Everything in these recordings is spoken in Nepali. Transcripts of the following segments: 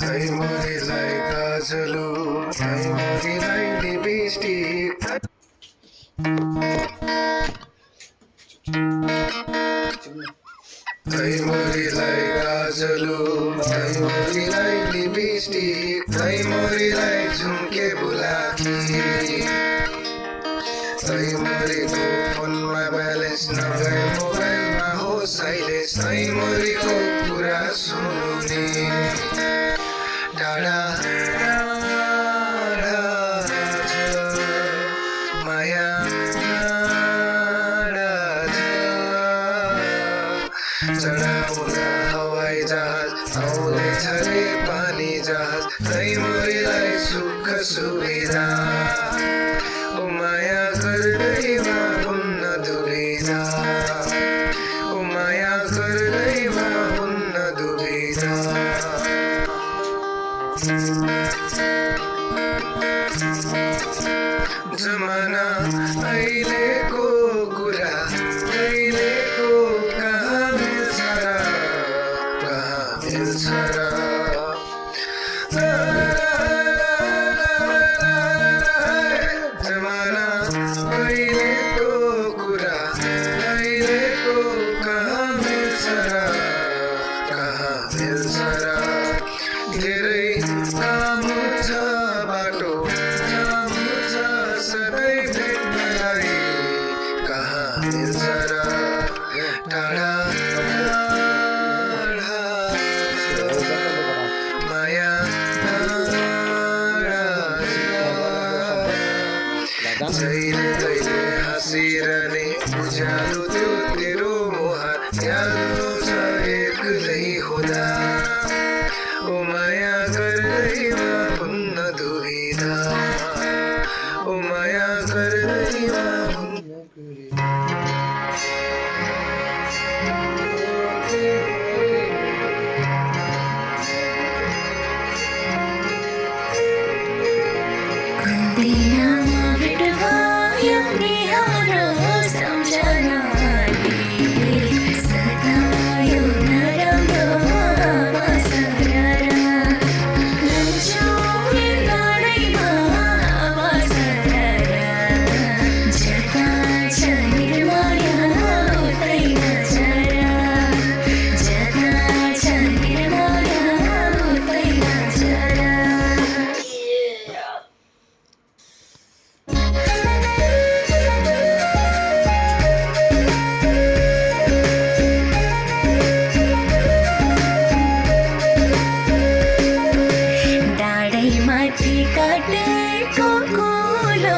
मोरीलाई गाजलु मोरीलाई लिपस्टिक मोरीलाई गाजलु मोरीलाई लिपस्टिक मोरीलाई झुम्के बुलाकी मोरीको फोनमा ब्यालेन्स नभए मोबाइलमा होस् अहिले मोरीको कुरा सुन्ने टाढा टाढा माया चढाउला हवाई जहाज आउँदैछ रे पानी जहाज मोरीलाई सुख सुविधा ओ माया गर्दैमा हुन्न दुविधा ओ माया गर्दैमा हुन्न दुविधा जमाना अहिलेको कुरा अहिलेको कहाँ मिल्छ र कहाँ मिल्छ र जमाना अहिलेको कुरा अहिलेको कहाँ मिल्छ र कहाँ मिल्छ र धेरै लामो छ बाटो लामो छ सधैँ भेट्नलाई कहाँ मिल्छ र टाढा टाढा माया जहिले तैले हाँसिरहने उज्यालो त्यो तेरो मुहार यादो छ एक्लै हुँदा ओ माया गर्दैमा हुन्न दुविधा ओ माया गर्दैमा हुन्न दुविधा काटेको कोलो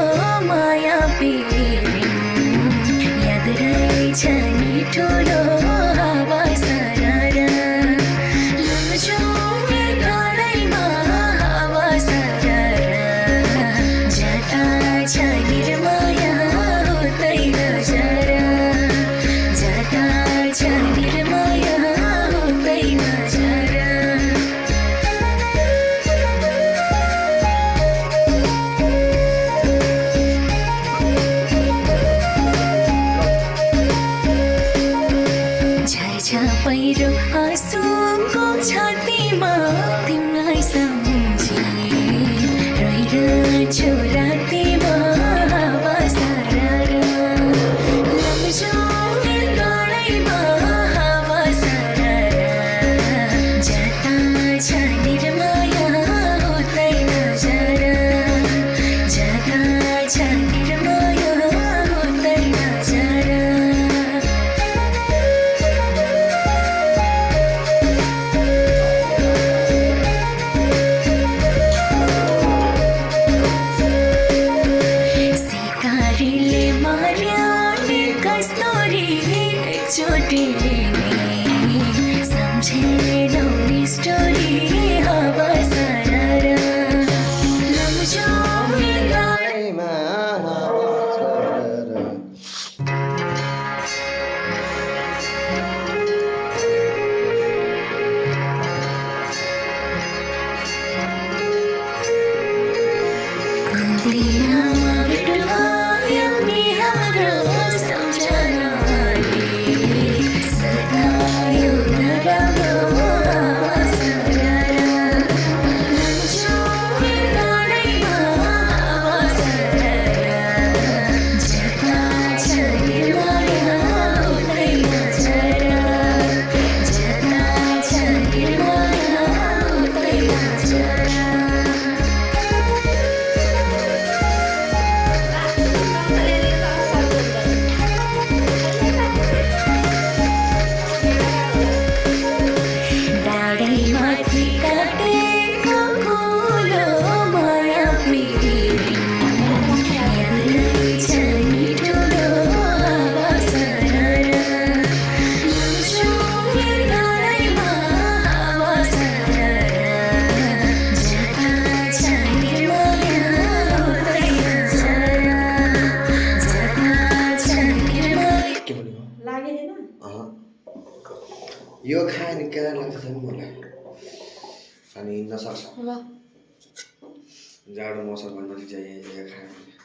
माया पिरिम याद रहेछ नि ठुलो हावा सरर लम्चौमे डाँडैमा हावा सरर जता छ निर्माया उतै नजर जता छ निर्माया उतै नजर पहिरो आँसुको छातीमा तिमीलाई सम्झी रहिरहन्छु रातिमा हावा सरर लम्चौमे डाँडैमा हावा सरर जता छ निर्माया उतै नजर जता छ निर्माया उतै नजर सम्झेनौ नि स्टोरी हावा सरर लम्चौमे डाँडैमा हावा सरर सदा यो नराम्रो यो खायो नि क्या लाग्छ नि मलाई अनि हिँड्न सक्छ ल जाडो मौसममा नजिक जाइए खायो भने